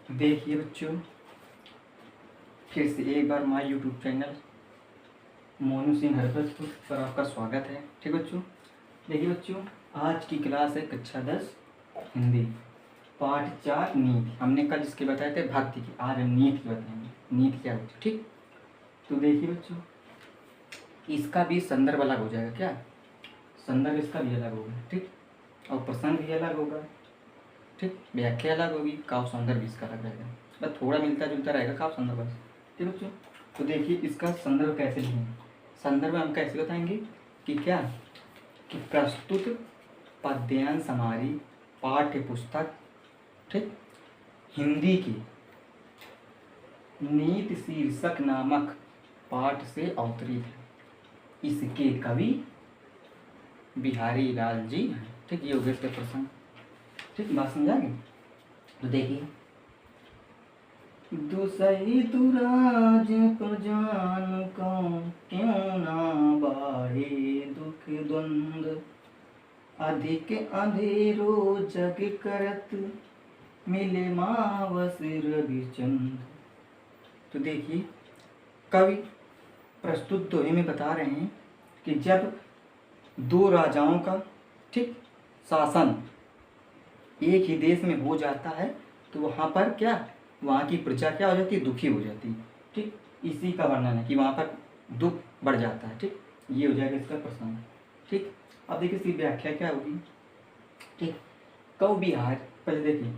देखिए बच्चों, फिर से एक बार हमारे यूट्यूब चैनल मोनू सिंह हरबतपुर पर आपका स्वागत है। ठीक बच्चों, देखिए बच्चों, आज की क्लास है कक्षा 10 हिंदी, पाठ 4 नीति। हमने कल इसके बताए थे भक्ति की, आज हम नीति की बताएंगे। नीति क्या बच्चों? ठीक, तो देखिए बच्चों, इसका भी संदर्भ अलग हो जाएगा। क्या संदर्भ इसका भी अलग होगा, ठीक, और प्रसंग भी अलग होगा, ठीक, व्याख्या अलग होगी, काव्य सौंदर्य भी इसका अलग रहेगा। बस थोड़ा मिलता जुलता रहेगा काव्य सौंदर्य बस। ठीक बच्चों, तो देखिए इसका संदर्भ कैसे लिखेंगे। संदर्भ हम कैसे बताएंगे कि क्या कि प्रस्तुत पद्यांश हमारी पाठ्य पुस्तक, ठीक, हिंदी की नीति शीर्षक नामक पाठ से अवतरित है। इसके कवि बिहारी लाल जी हैं। ठीक, ये हो गए इसके प्रसंग। ठीक, बात समझाएंगे। तो देखिए, दुसही दुराज प्रजान को क्यों ना बाढ़े दुख द्वंद, अधिक अंधेरो जग करत मिले मावस रविचंद। तो देखिए, कवि प्रस्तुत दोहे में बता रहे हैं कि जब दो राजाओं का, ठीक, शासन एक ही देश में हो जाता है तो वहाँ पर क्या, वहाँ की प्रजा क्या हो जाती है, दुखी हो जाती है। ठीक, इसी का वर्णन है कि वहाँ पर दुख बढ़ जाता है। ठीक, ये हो जाएगा इसका प्रसंग। ठीक, अब देखिए इसकी व्याख्या क्या होगी। ठीक, कव बिहार, पहले देखिए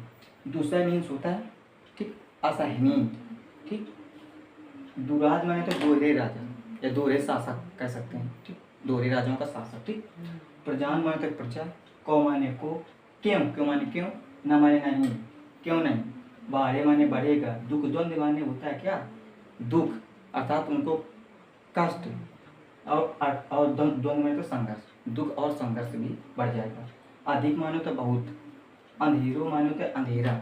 दूसरा मीन्स होता है, ठीक, असहनीय। ठीक, दुराज माने तो दोहरे राजा या दोहरे शासक कह सकते हैं। ठीक, दोहरे राजाओं का शासक। ठीक, प्रजान माने तो प्रजा, कौ माने को, क्यों, क्यों माने क्यों, न माने नहीं, क्यों नहीं, बाढ़े माने बढ़ेगा, दुख द्वंद्व माने होता है क्या, दुख, अर्थात उनको कष्ट, और द्वंद्व में तो संघर्ष, दुख और संघर्ष भी बढ़ जाएगा। अधिक माने तो बहुत, अंधेरो माने तो अंधेरा,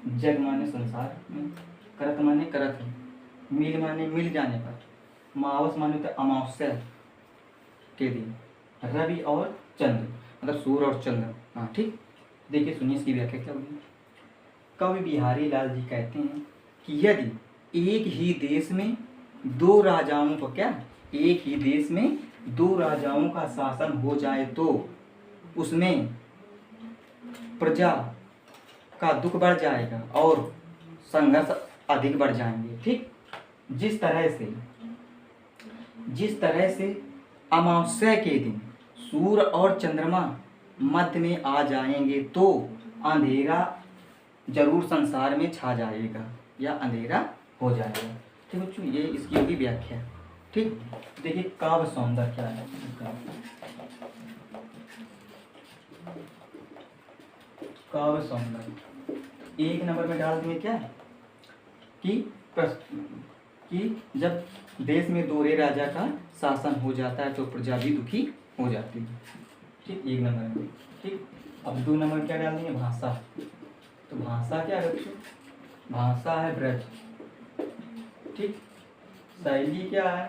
जग माने संसार में, करत माने करत है, मिल माने मिल जाने पर, मावस माने तो अमावस्या के दिन, रवि और चंद्र मतलब सूर्य और चंद्र। हाँ ठीक, देखिए सुनिए इसकी व्याख्या क्या होगी। कवि बिहारी लाल जी कहते हैं कि यदि एक ही देश में दो राजाओं को, क्या, एक ही देश में दो राजाओं का शासन हो जाए तो उसमें प्रजा का दुख बढ़ जाएगा और संघर्ष अधिक बढ़ जाएंगे। ठीक, जिस तरह से अमावस्या के दिन सूर्य और चंद्रमा मध्य में आ जाएंगे तो अंधेरा जरूर संसार में छा जाएगा या अंधेरा हो जाएगा। ठीक बच्चों, ये इसकी होगी व्याख्या। ठीक, देखिए काव्य सौंदर्य क्या है। काव्य सौंदर्य एक नंबर में डाल देंगे क्या कि जब देश में दोहरे राजा का शासन हो जाता है तो प्रजा भी दुखी हो जाती है। ठीक, एक नंबर में। ठीक, अब दो नंबर क्या डाल देंगे, भाषा। तो भाषा क्या है बच्चों, भाषा है ब्रज। ठीक, शैली क्या है,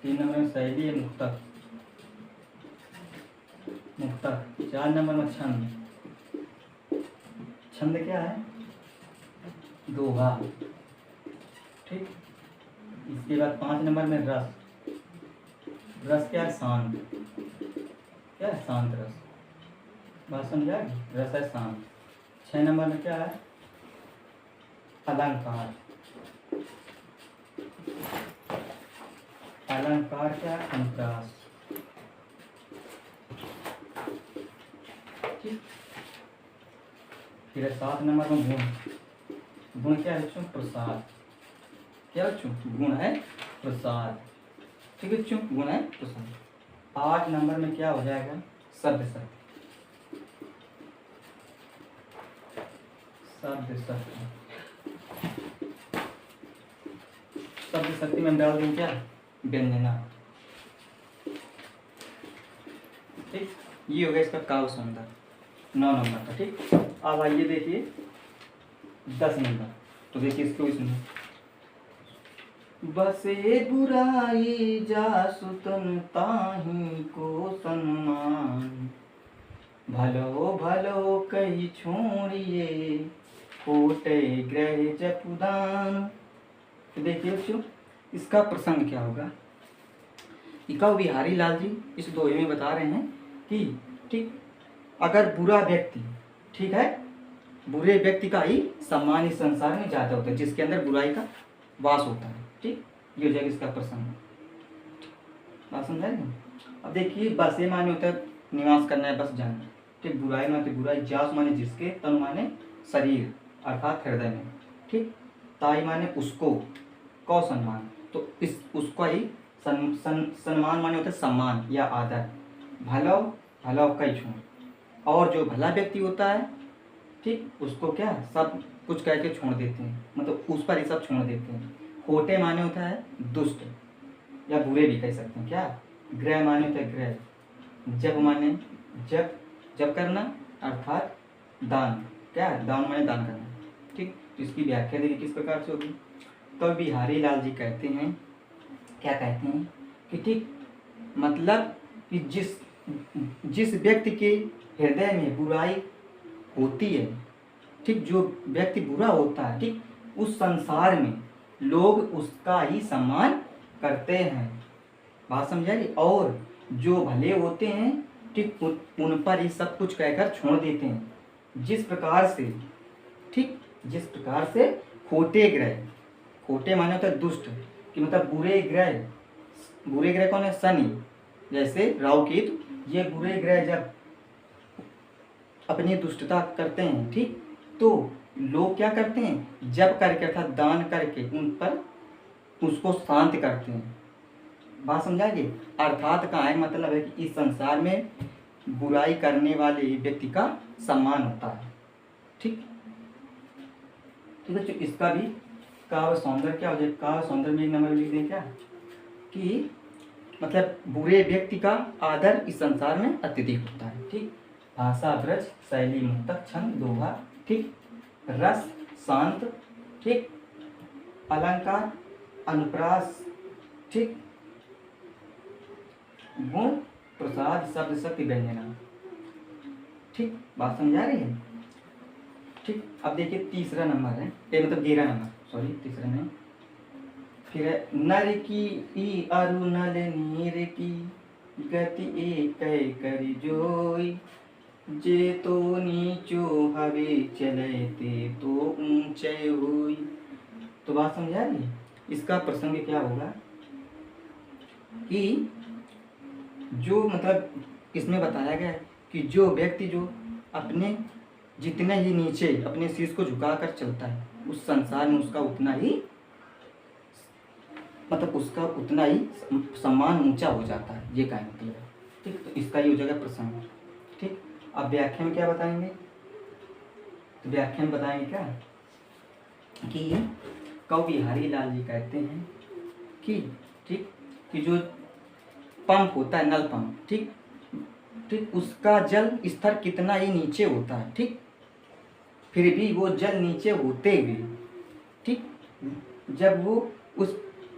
तीन नंबर में शैली है मुक्तक। चार नंबर में छंद। छंद क्या है, दोहा। ठीक, इसके बाद पांच नंबर में रस। रस क्या है, शांत। क्या है, शांत रस। बात समझा, रस है शांत। छह नंबर में क्या है, अलंकार। अलंकार क्या है, अनुप्रास। ठीक, फिर सात नंबर में गुण। गुण क्या है बच्चों, प्रसाद। क्या बच्चों, गुण है प्रसाद। ठीक है बच्चों, गुण है प्रसाद। आठ नंबर में क्या हो जाएगा, शब्द शक्ति। शब्द शक्ति में हम डाल देंगे क्या, व्यंजना। ठीक, ये हो गया इसका काव्य सौंदर्य 9 नंबर का। ठीक, अब आइए देखिए 10 नंबर। तो देखिए इसको सुनिए। बसे बुराई जासुतन ताही को सम्मान, भलो भलो कही छोड़िए कोटे ग्रह जपुदान। तो देखिए बच्चों इसका प्रसंग क्या होगा। इकाऊ बिहारी लाल जी इस दोहे में बता रहे हैं कि ठीक अगर बुरा व्यक्ति, ठीक है, बुरे व्यक्ति का ही सम्मान इस संसार में ज़्यादा होता है, जिसके अंदर बुराई का वास होता है। ठीक, ये हो जाएगा इसका प्रसंग। बात समझाएंगे। अब देखिए बसे माने होता है निवास करना है, बस जाना। ठीक, बुराई माने बुराई, जास माने जिसके, तन माने शरीर अर्थात हृदय में। ठीक, ताई माने उसको, कौ सम्मान, तो इस उसका ही सम्मान माने होता है सम्मान या आदर। भलो भलो कई छू, और जो भला व्यक्ति होता है ठीक उसको क्या सब कुछ कह के छोड़ देते हैं, मतलब उस पर ही सब छोड़ देते हैं। खोटे माने होता है दुष्ट या बुरे भी कह सकते हैं। क्या ग्रह माने होता है ग्रह। जब माने जब जब करना अर्थात दान, क्या दान माने दान करना। ठीक, तो इसकी व्याख्या देखिए किस प्रकार से होगी। तो बिहारी लाल जी कहते हैं, क्या कहते हैं कि ठीक मतलब कि जिस व्यक्ति के हृदय में बुराई होती है, ठीक, जो व्यक्ति बुरा होता है, ठीक, उस संसार में लोग उसका ही सम्मान करते हैं। बात समझाइए। और जो भले होते हैं ठीक उन पर ही सब कुछ कहकर छोड़ देते हैं। जिस प्रकार से ठीक जिस प्रकार से खोटे ग्रह, खोटे माने होता है दुष्ट कि मतलब बुरे ग्रह कौन है, शनि जैसे राहु केतु, ये बुरे ग्रह जब अपनी दुष्टता करते हैं ठीक, तो लोग क्या करते हैं, जब करके अर्थात दान करके उन पर उसको शांत करते हैं। बात समझाइए। अर्थात का है मतलब है कि इस संसार में बुराई करने वाले व्यक्ति का सम्मान होता है। ठीक, ठीक है। इसका भी काव्य सौंदर्य क्या हो जाए, काव्य सौंदर्य में एक नंबर लिख दें क्या कि मतलब बुरे व्यक्ति का आदर इस संसार में अत्यधिक होता है। ठीक, भाषा ब्रज, शैली मुक्तक, छंद दोहा, ठीक, रस शांत, ठीक, अलंकार अनुप्रास, ठीक, गुण प्रसाद शब्द शक्ति व्यंजना। ठीक, बात समझा रही है। ठीक, अब देखिए तीसरा नंबर है, मतलब 11 नंबर, सॉरी तीसरा नहीं, फिर है नर की ई अरु नल नीर की गति एक करी जोई, जे तो नीचो हवे चले ते तो ऊंचे हुई। तो बात समझा रही। इसका प्रसंग क्या होगा कि जो मतलब इसमें बताया गया है कि जो व्यक्ति जो अपने जितने ही नीचे अपने शीश को झुकाकर चलता है उस संसार में उसका उतना ही मतलब उसका उतना ही सम्मान ऊंचा हो जाता है, ये कहने मतलब है। ठीक, तो इसका ये हो जाएगा प्रसंग। ठीक, अब व्याख्या में क्या बताएंगे, तो व्याख्या में बताएंगे क्या कि कवि बिहारी लाल जी कहते हैं कि ठीक कि जो पंप होता है, नल पंप, ठीक ठीक उसका जल स्तर कितना ही नीचे होता है, ठीक, फिर भी वो जल नीचे होते हुए ठीक जब वो उस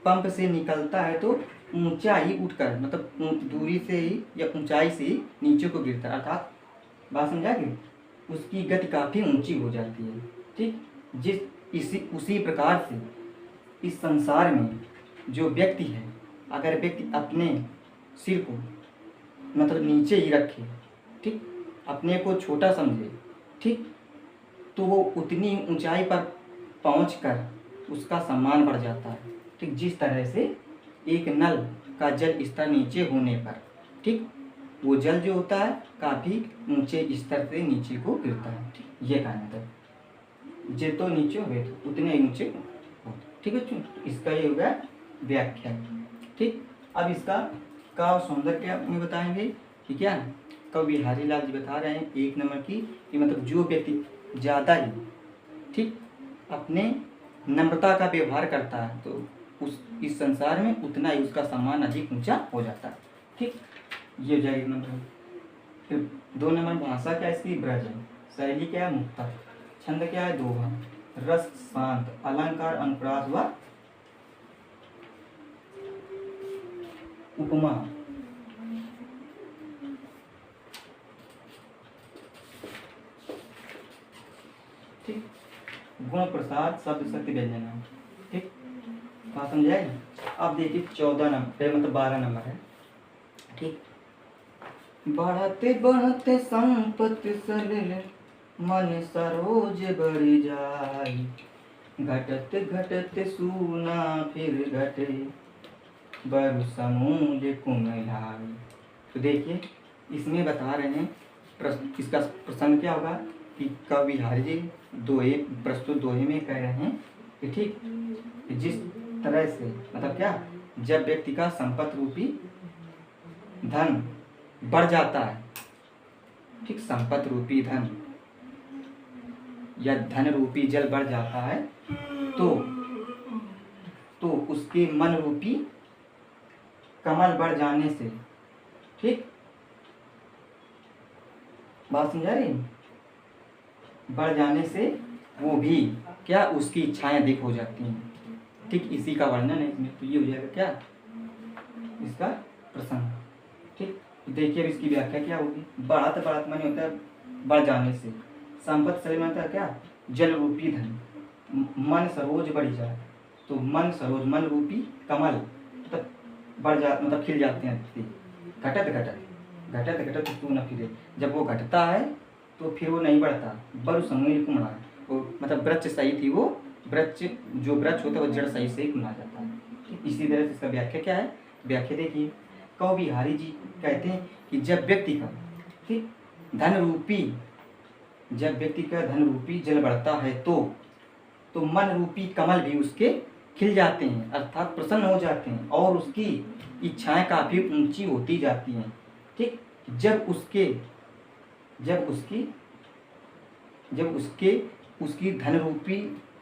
पंप से निकलता है तो ऊंचा ही उठकर मतलब दूरी से ही या ऊंचाई से ही नीचे को गिरता है, अर्थात बात समझाएंगे उसकी गति काफ़ी ऊंची हो जाती है। ठीक, उसी प्रकार से इस संसार में जो व्यक्ति है, अगर व्यक्ति अपने सिर को मतलब नीचे ही रखे, ठीक, अपने को छोटा समझे, ठीक, तो वो उतनी ऊंचाई पर पहुंचकर उसका सम्मान बढ़ जाता है। ठीक, जिस तरह से एक नल का जल स्तर नीचे होने पर ठीक वो जल जो होता है काफ़ी ऊंचे स्तर से नीचे को गिरता है। ठीक, ये कहना मतलब जे तो नीचे हुए तो उतने ऊंचे हो। ठीक है, इसका ये हो गया व्याख्या। ठीक, अब इसका काव्य सौंदर्य क्या में बताएंगे कि क्या कवि बिहारी लाल जी बता रहे हैं एक नंबर की कि मतलब जो व्यक्ति ज़्यादा ही ठीक अपने नम्रता का व्यवहार करता है तो इस संसार में उतना ही उसका सम्मान अधिक ऊंचा हो जाता है। ठीक, ये हो जाएगा एक नंबर। फिर 2 नंबर भाषा क्या इसकी ब्रज है, शैली क्या है मुक्तक, छंद क्या है दोहा, रस शांत, अलंकार अनुप्रास व उपमा। ठीक, गुण प्रसाद शब्द शक्ति व्यंजन। ठीक, बात समझाए। अब देखिए 14 नंबर मतलब 12 नंबर है। ठीक, बढ़ते बढ़ते संपत्ति सलिल मन सरोज बढ़ जाए, घटते घटते सूना फिर घटे बरु समूल कुमलाई। तो देखिए इसमें बता रहे हैं इसका प्रसंग क्या होगा कि कवि बिहारी जी दोहे प्रस्तुत दोहे में कह रहे हैं कि ठीक जिस तरह से मतलब क्या, जब व्यक्ति का संपत्ति रूपी धन बढ़ जाता है, ठीक, संपत्ति रूपी धन या धन रूपी जल बढ़ जाता है तो उसके मन रूपी कमल बढ़ जाने से, ठीक, बात समझा रही, बढ़ जाने से वो भी क्या उसकी इच्छाएं अधिक हो जाती हैं। ठीक, इसी का वर्णन है इसमें। तो ये हो जाएगा क्या इसका प्रसंग। ठीक, देखिए अब इसकी व्याख्या क्या होगी। बढ़त बढ़त माने होता है बढ़ जाने से, संपत्ति शरीर में होता है क्या जल रूपी धन, मन सरोज बढ़ जाए तो मन सरोज मन रूपी कमल मतलब बढ़ जा मतलब खिल जाते हैं। घटत घटत घटत घटत तू न फिरे, जब वो घटता है तो फिर वो नहीं बढ़ता। बरु समूह कुमड़ा, वो मतलब वृक्ष सही थी, वो वृक्ष जो वृक्ष होता है वो जड़ सही से ही कुमड़ा जाता है। इसी तरह से इसका व्याख्या क्या है, व्याख्या देखिए कवि बिहारी जी कहते हैं कि जब व्यक्ति का ठीक धन रूपी जल बढ़ता है तो मन रूपी कमल भी उसके खिल जाते हैं अर्थात प्रसन्न हो जाते हैं और उसकी इच्छाएं काफी ऊंची होती जाती हैं। ठीक, जब उसकी धन रूपी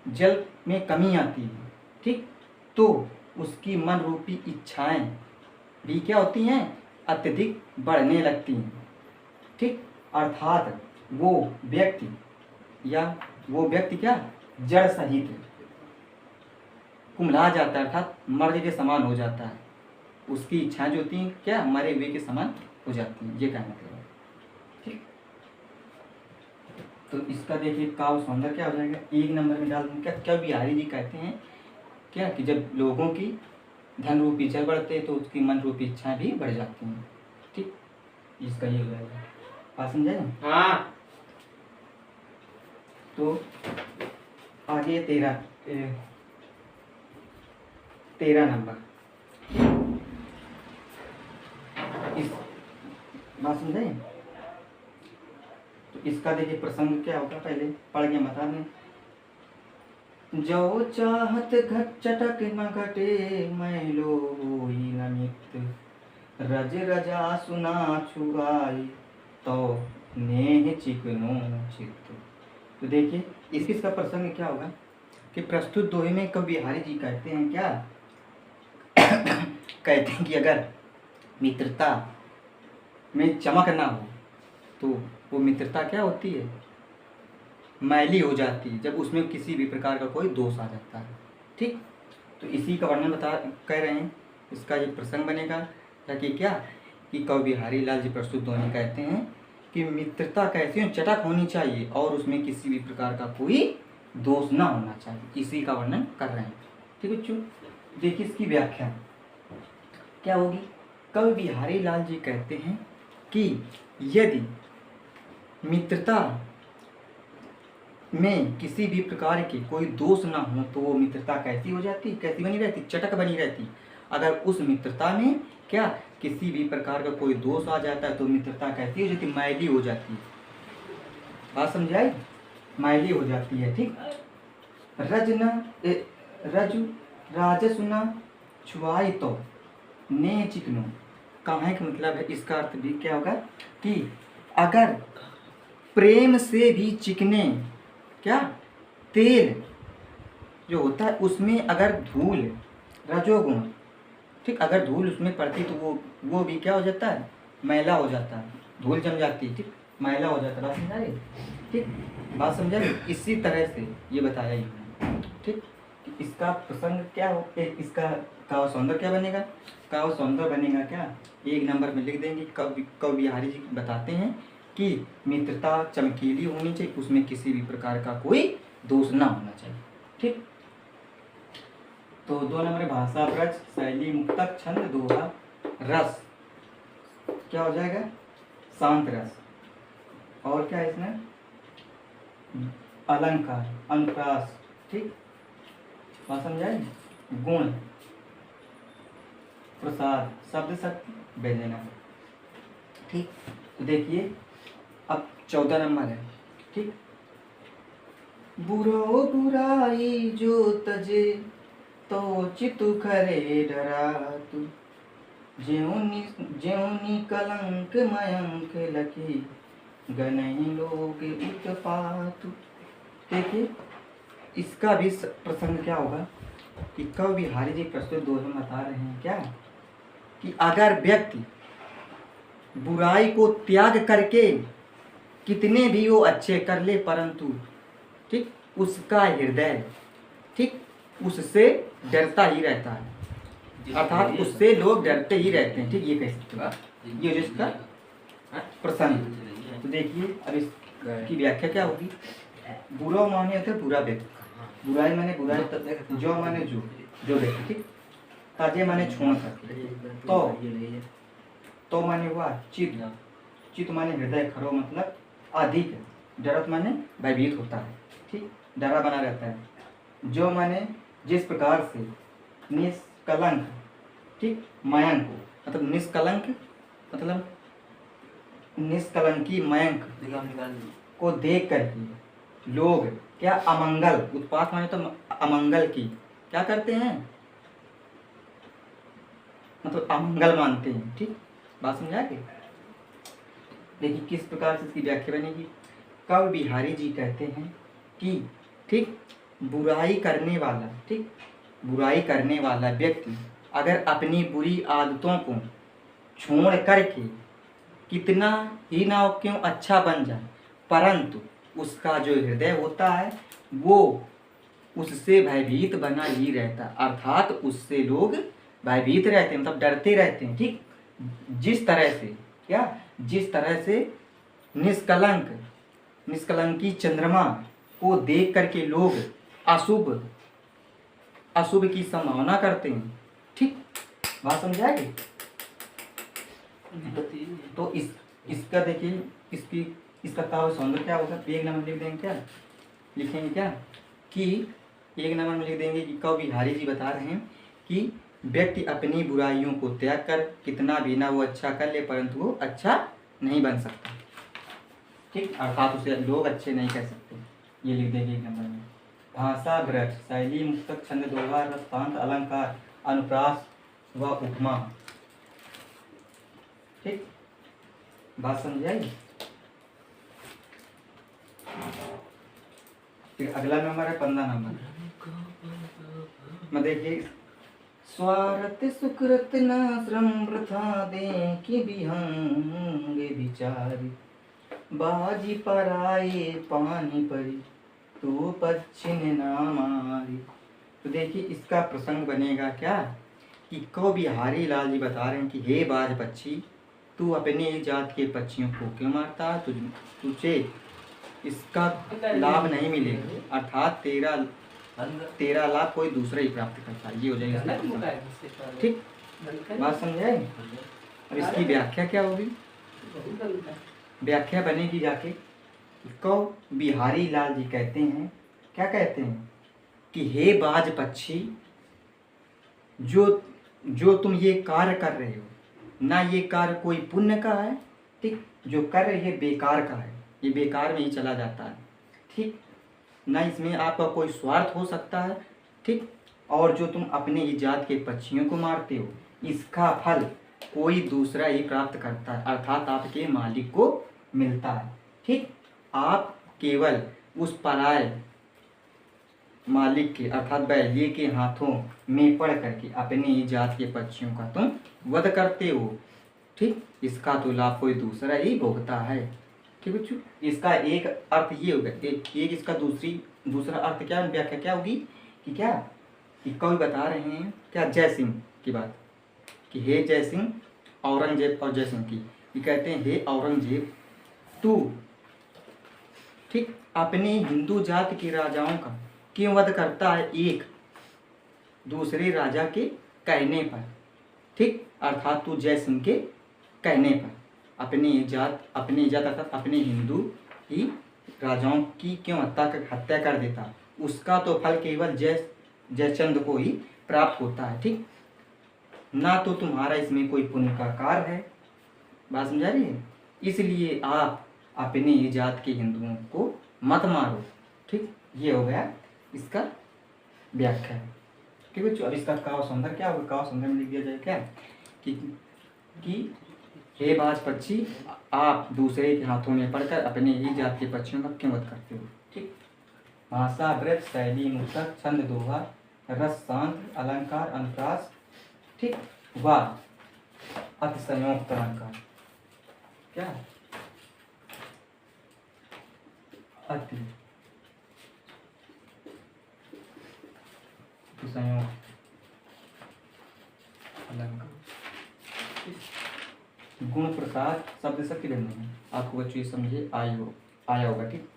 जल में कमी आती है, ठीक, तो उसकी मन रूपी इच्छाएं भी क्या होती हैं अत्यधिक बढ़ने लगती हैं। ठीक, अर्थात वो व्यक्ति क्या जड़ सहित कुम्हला जाता है अर्थात मर्द के समान हो जाता है। उसकी इच्छाएं जो होती हैं क्या मरे हुए के समान हो जाती हैं, ये कहना मतलब है। ठीक, तो इसका देखिए काव्य सौंदर्य क्या हो जाएगा, 1 नंबर में डाल दूंगा। क्या बिहारी जी कहते हैं क्या कि जब लोगों की धन रूपी जल बढ़ते हैं तो उसकी मन रूपी इच्छाएं भी बढ़ जाती हैं। ठीक, इसका ये हो जाएगा, बात समझे ना। हाँ, तो आगे 13 नंबर इस बात समझे। तो इसका देखिए प्रसंग क्या होगा, पहले पढ़ के बता दें। जो चाहत घट चटक न घटे मैलो होई न मित, रज रजा सुना छुआई तो नेह चिकनो चित्त। तो देखिए इसका प्रसंग क्या होगा कि प्रस्तुत दोहे में कवि बिहारी जी कहते हैं क्या कहते हैं कि अगर मित्रता में चमक ना हो तो वो मित्रता क्या होती है मैली हो जाती है जब उसमें किसी भी प्रकार का कोई दोष आ जाता है। ठीक, तो इसी का वर्णन कह रहे हैं। इसका ये प्रसंग बनेगा ताकि क्या कि कवि बिहारी लाल जी प्रस्तुत दोहे कहते हैं कि मित्रता कैसी हो चटक होनी चाहिए और उसमें किसी भी प्रकार का कोई दोष ना होना चाहिए, इसी का वर्णन कर रहे हैं। ठीक है बच्चों, देखिए इसकी व्याख्या क्या होगी। कवि बिहारी लाल जी कहते हैं कि यदि मित्रता में किसी भी प्रकार के कोई दोष ना हो तो वो मित्रता कैसी हो जाती, कैसी बनी रहती, चटक बनी रहती। अगर उस मित्रता में क्या किसी भी प्रकार का कोई दोष आ जाता है तो मित्रता कैसी हो जाती, मैली हो जाती है। बात समझाई, मैली हो जाती है। ठीक, राजसुना छुआई तो ने चिकनो, कहाँ का मतलब है, इसका अर्थ भी क्या होगा कि अगर प्रेम से भी चिकने क्या तेल जो होता है उसमें अगर धूल रजोगुण, ठीक, अगर धूल उसमें पड़ती तो वो भी क्या हो जाता है मैला हो जाता है, धूल जम जाती है, ठीक, मैला हो जाता है। बात समझा रही, ठीक, बात समझा रही। इसी तरह से ये बताया ही है। ठीक, इसका प्रसंग क्या हो, इसका काव्य सौंदर्य क्या बनेगा, काव्य सौंदर्य बनेगा क्या 1 नंबर में लिख देंगे। कवि बिहारी जी बताते हैं कि मित्रता चमकीली होनी चाहिए, उसमें किसी भी प्रकार का कोई दोष ना होना चाहिए। ठीक, तो 2 नंबर भाषा ब्रज, शैली, मुक्तक, छंद, दोहा, रस, क्या हो जाएगा? शांत रस। और क्या है इसमें? अलंकार, अनुप्रास। ठीक, बात समझाए? गुण, प्रसाद, शब्द, शक्ति, व्यंजना। ठीक, तो देखिए अब 14 नंबर है। ठीक, बुरो बुराई जो तजे तो चितु खरे डरातु, ज्योनि कलंक मयंक लखी गनहि लोग उत्पातु। देखिए इसका भी प्रसंग क्या होगा कि कवि बिहारी जी प्रस्तुत दोहे में बता रहे हैं क्या कि अगर व्यक्ति बुराई को त्याग करके कितने भी वो अच्छे कर ले, परंतु ठीक उसका हृदय ठीक उससे डरता ही रहता है, अर्थात उससे लोग डरते ही रहते हैं। ठीक, ये कह सकते हो, ये जिसका प्रसंग। तो देखिए अब इसकी व्याख्या क्या होगी। बुरा माने होते बुरा व्यक्ति, बुराई माने बुराई, जो माने जो व्यक्ति, ठीक, ताजे माने छोड़ कर, तो माने हुआ चित, चित माने हृदय, खरो मतलब अधिक, डरत माने भयभीत होता है, ठीक, डरा बना रहता है। जो माने जिस प्रकार से, निष्कलंक, ठीक, मयंक मतलब निष्कलंक मतलब निष्कलंकी मयंक को देख कर ही लोग क्या अमंगल, उत्पात माने तो अमंगल की क्या करते हैं, मतलब अमंगल मानते हैं। ठीक, बात समझा के? देखिए किस प्रकार से इसकी व्याख्या बनेगी। कवि बिहारी जी कहते हैं कि ठीक बुराई करने वाला, ठीक बुराई करने वाला व्यक्ति अगर अपनी बुरी आदतों को छोड़ करके कितना ही ना क्यों अच्छा बन जाए, परंतु उसका जो हृदय होता है वो उससे भयभीत बना ही रहता, अर्थात उससे लोग भयभीत रहते हैं, मतलब डरते रहते हैं। ठीक, जिस तरह से क्या, जिस तरह से निष्कलंकी चंद्रमा को देख करके लोग अशुभ की संभावना करते हैं। ठीक, बात समझाएगी? तो इसका देखिए इसका काव्य सौंदर्य क्या होगा। एक नंबर लिख देंगे, क्या लिखेंगे, क्या कि एक नंबर में लिख देंगे कि कवि बिहारी जी बता रहे हैं कि व्यक्ति अपनी बुराइयों को त्याग कर कितना भी ना वो अच्छा कर ले, परंतु वो अच्छा नहीं बन सकता। ठीक, अर्थात उसे लोग अच्छे नहीं कह सकते। ये लिख देंगे एक नंबर में। भाषा ब्रज, शैली, मुक्तक, छंद, दोहा, रस, शांत, अलंकार, अनुप्रास व उपमा। ठीक, बात समझाई? फिर अगला नंबर है 15 नंबर में। देखिए स्वार्थ सुकृत न श्रम वृथा दे कि विहंग विचारी, बाजी पराए पानी परी तू पच्छिन ना मारी। तो देखिए इसका प्रसंग बनेगा क्या कि कवि बिहारी लाल जी बता रहे हैं कि हे बाज पक्षी, तू अपने जात के पक्षियों को क्यों मारता है, तुझे इसका लाभ नहीं मिलेगा, अर्थात तेरा लाभ कोई दूसरा ही प्राप्त करता है। ये हो जाएगा। ठीक, बात समझाए? अब इसकी व्याख्या क्या होगी। व्याख्या बनेगी जाके कवि बिहारी लाल जी कहते हैं, क्या कहते हैं कि हे बाज पक्षी, जो तुम ये कार्य कर रहे हो ना, ये कार्य कोई पुण्य का है, ठीक, जो कर रहे ये बेकार का है, ये बेकार में ही चला जाता है। ठीक, ना इसमें आपका कोई स्वार्थ हो सकता है। ठीक, और जो तुम अपने ही जात के पक्षियों को मारते हो, इसका फल कोई दूसरा ही प्राप्त करता है, अर्थात आपके मालिक को मिलता है। ठीक, आप केवल उस पराये मालिक के अर्थात बैलिए के हाथों में पड़ करके अपने ही जात के पक्षियों का तुम वध करते हो। ठीक, इसका तो लाभ कोई दूसरा ही भोगता है। ठीक बच्चों, इसका एक अर्थ ये होगा, एक इसका दूसरा अर्थ क्या, व्याख्या क्या होगी कि क्या कि कवि बता रहे हैं क्या जय सिंह की बात कि हे जय सिंह, औरंगजेब और जय सिंह की, ये कहते हैं हे औरंगजेब, तू ठीक, अपनी हिंदू जाति के राजाओं का क्यों वध करता है? एक दूसरे राजा के कहने पर, ठीक, अर्थात तू जय सिंह के कहने पर अपनी जात अर्थात अपने हिंदू ही राजाओं की क्यों हत्या कर देता? उसका तो फल केवल जयचंद को ही प्राप्त होता है। ठीक, ना तो तुम्हारा इसमें कोई पुण्य का कार्य है। बात समझा रही है? इसलिए आप अपनी जात के हिंदुओं को मत मारो। ठीक, ये हो गया इसका व्याख्या। ठीक बच्चों, अब इसका काव्य सौंदर्य क्या होगा? काव्य सौंदर्य में लिख दिया जाए क्या कि हे बाज पक्षी, आप दूसरे के हाथों में पड़कर अपने ही जात के पक्षियों का क्यों वध करते हो? ठीक, भाषा व्रत शैली मुक्तक छंद दोहा रस शांत अलंकार अनुप्रास, ठीक, व अतिशयोक्त अलंकार। क्या? अति संयोग अलंकार, गुण प्रसाद शब्द सबके लेने हैं। आपको बच्चों ये समझे आया होगा। ठीक,